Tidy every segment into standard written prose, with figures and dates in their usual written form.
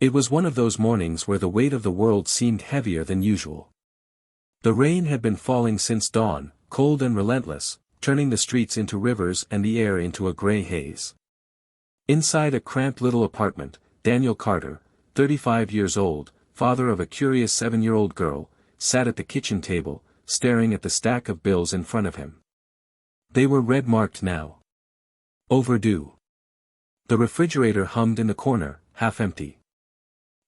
It was one of those mornings where the weight of the world seemed heavier than usual. The rain had been falling since dawn, cold and relentless, turning the streets into rivers and the air into a gray haze. Inside a cramped little apartment, Daniel Carter, 35 years old, father of a curious 7-year-old girl, sat at the kitchen table, staring at the stack of bills in front of him. They were red-marked now. Overdue. The refrigerator hummed in the corner, half empty.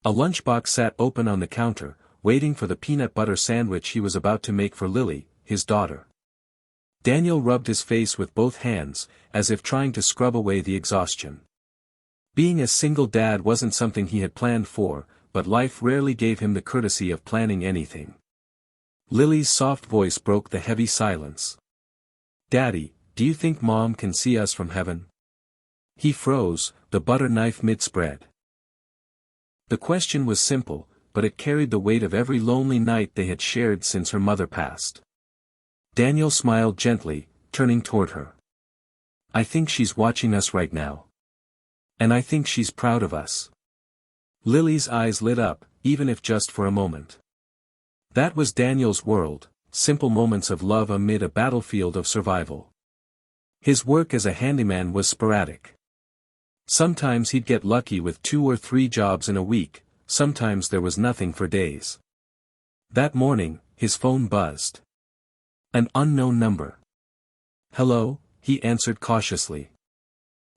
A lunchbox sat open on the counter, waiting for the peanut butter sandwich he was about to make for Lily, his daughter. Daniel rubbed his face with both hands, as if trying to scrub away the exhaustion. Being a single dad wasn't something he had planned for, but life rarely gave him the courtesy of planning anything. Lily's soft voice broke the heavy silence. "Daddy, do you think Mom can see us from heaven?" He froze, the butter knife mid-spread. The question was simple, but it carried the weight of every lonely night they had shared since her mother passed. Daniel smiled gently, turning toward her. "I think she's watching us right now. And I think she's proud of us." Lily's eyes lit up, even if just for a moment. That was Daniel's world, simple moments of love amid a battlefield of survival. His work as a handyman was sporadic. Sometimes he'd get lucky with 2 or 3 jobs in a week, sometimes there was nothing for days. That morning, his phone buzzed. An unknown number. "Hello," he answered cautiously.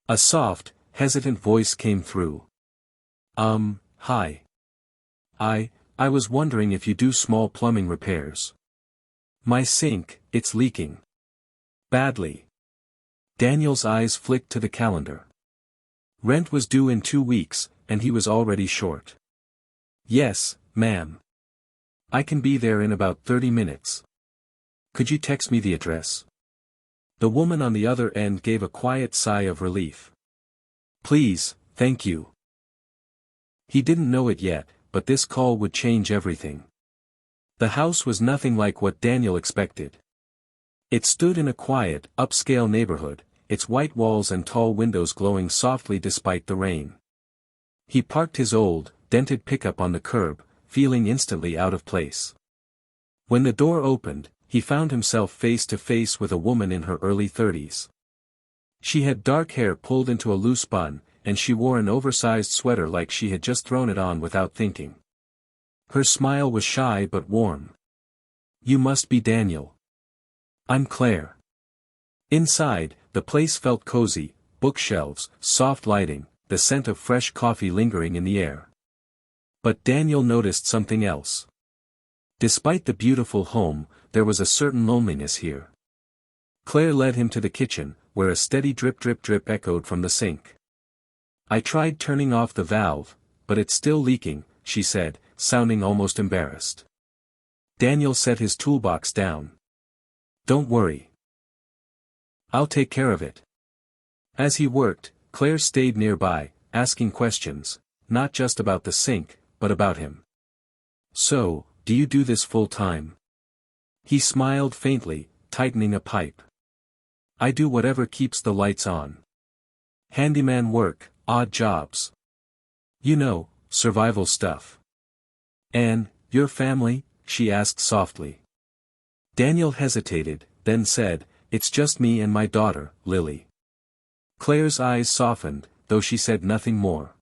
A soft, hesitant voice came through. Hi. I was wondering if you do small plumbing repairs. My sink, it's leaking. Badly." Daniel's eyes flicked to the calendar. Rent was due in 2 weeks, and he was already short. "Yes, ma'am. I can be there in about 30 minutes. Could you text me the address?" The woman on the other end gave a quiet sigh of relief. "Please, thank you." He didn't know it yet, but this call would change everything. The house was nothing like what Daniel expected. It stood in a quiet, upscale neighborhood, its white walls and tall windows glowing softly despite the rain. He parked his old, dented pickup on the curb, feeling instantly out of place. When the door opened, he found himself face to face with a woman in her early 30s. She had dark hair pulled into a loose bun, and she wore an oversized sweater like she had just thrown it on without thinking. Her smile was shy but warm. "You must be Daniel." "I'm Claire." Inside, the place felt cozy, bookshelves, soft lighting, the scent of fresh coffee lingering in the air. But Daniel noticed something else. Despite the beautiful home, there was a certain loneliness here. Claire led him to the kitchen, where a steady drip drip drip echoed from the sink. "I tried turning off the valve, but it's still leaking," she said, sounding almost embarrassed. Daniel set his toolbox down. "Don't worry. I'll take care of it." As he worked, Claire stayed nearby, asking questions, not just about the sink, but about him. "So, do you do this full time?" He smiled faintly, tightening a pipe. "I do whatever keeps the lights on. Handyman work, odd jobs. You know, survival stuff." "And, your family?" she asked softly. Daniel hesitated, then said, "It's just me and my daughter, Lily." Claire's eyes softened, though she said nothing more.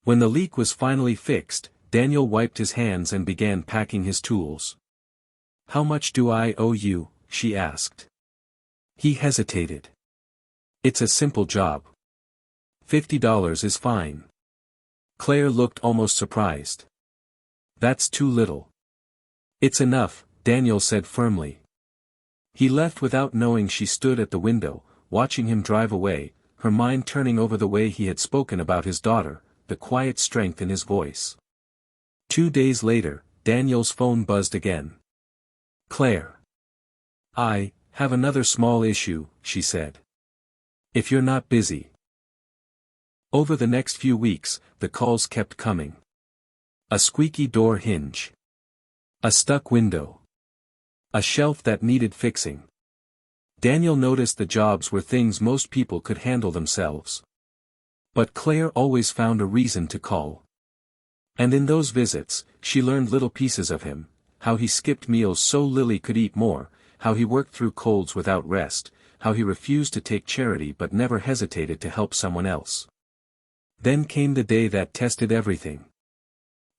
When the leak was finally fixed, Daniel wiped his hands and began packing his tools. "How much do I owe you?" she asked. He hesitated. "It's a simple job. $50 is fine." Claire looked almost surprised. "That's too little." "It's enough," Daniel said firmly. He left without knowing she stood at the window, watching him drive away, her mind turning over the way he had spoken about his daughter, the quiet strength in his voice. 2 days later, Daniel's phone buzzed again. "Claire. I have another small issue," she said. "If you're not busy." Over the next few weeks, the calls kept coming. A squeaky door hinge. A stuck window. A shelf that needed fixing. Daniel noticed the jobs were things most people could handle themselves. But Claire always found a reason to call. And in those visits, she learned little pieces of him, how he skipped meals so Lily could eat more, how he worked through colds without rest, how he refused to take charity but never hesitated to help someone else. Then came the day that tested everything.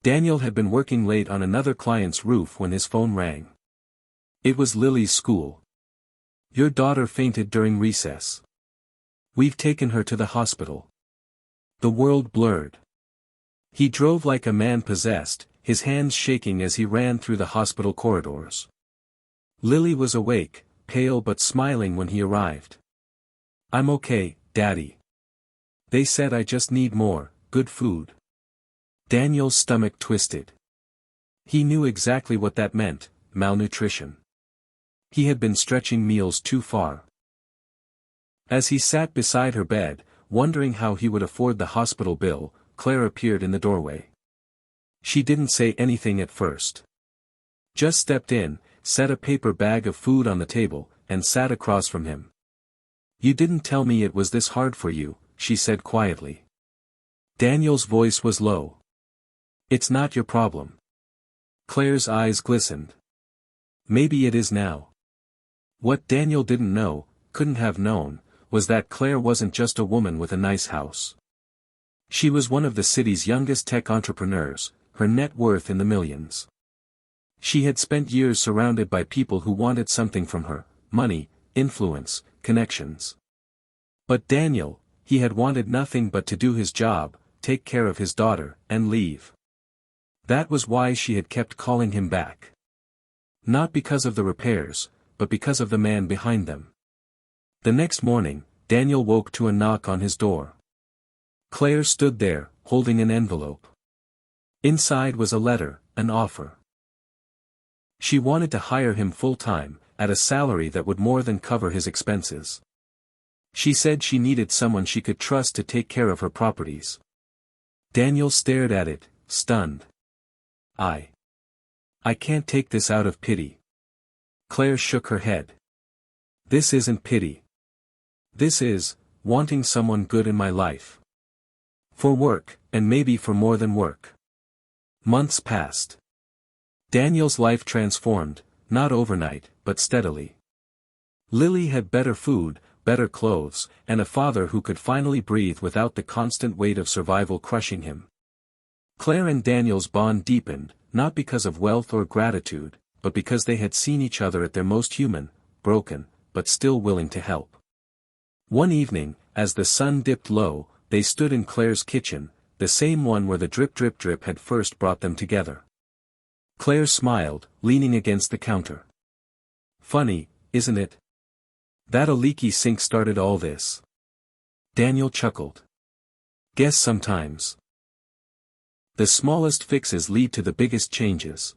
Daniel had been working late on another client's roof when his phone rang. It was Lily's school. "Your daughter fainted during recess. We've taken her to the hospital." The world blurred. He drove like a man possessed, his hands shaking as he ran through the hospital corridors. Lily was awake, pale but smiling when he arrived. "I'm okay, Daddy. They said I just need more, good food." Daniel's stomach twisted. He knew exactly what that meant, malnutrition. He had been stretching meals too far. As he sat beside her bed, wondering how he would afford the hospital bill, Claire appeared in the doorway. She didn't say anything at first. Just stepped in, set a paper bag of food on the table, and sat across from him. "You didn't tell me it was this hard for you," she said quietly. Daniel's voice was low. "It's not your problem." Claire's eyes glistened. "Maybe it is now." What Daniel didn't know, couldn't have known, was that Claire wasn't just a woman with a nice house. She was one of the city's youngest tech entrepreneurs, her net worth in the millions. She had spent years surrounded by people who wanted something from her, money, influence, connections. But Daniel, he had wanted nothing but to do his job, take care of his daughter, and leave. That was why she had kept calling him back. Not because of the repairs, but because of the man behind them. The next morning, Daniel woke to a knock on his door. Claire stood there, holding an envelope. Inside was a letter, an offer. She wanted to hire him full-time, at a salary that would more than cover his expenses. She said she needed someone she could trust to take care of her properties. Daniel stared at it, stunned. I can't take this out of pity." Claire shook her head. "This isn't pity. This is, wanting someone good in my life. For work, and maybe for more than work." Months passed. Daniel's life transformed, not overnight, but steadily. Lily had better food, better clothes, and a father who could finally breathe without the constant weight of survival crushing him. Claire and Daniel's bond deepened, not because of wealth or gratitude, but because they had seen each other at their most human, broken, but still willing to help. One evening, as the sun dipped low, they stood in Claire's kitchen, the same one where the drip drip drip had first brought them together. Claire smiled, leaning against the counter. "Funny, isn't it? That a leaky sink started all this." Daniel chuckled. "Guess sometimes. The smallest fixes lead to the biggest changes."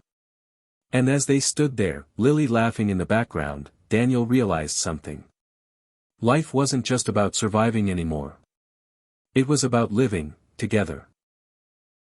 And as they stood there, Lily laughing in the background, Daniel realized something. Life wasn't just about surviving anymore. It was about living, together.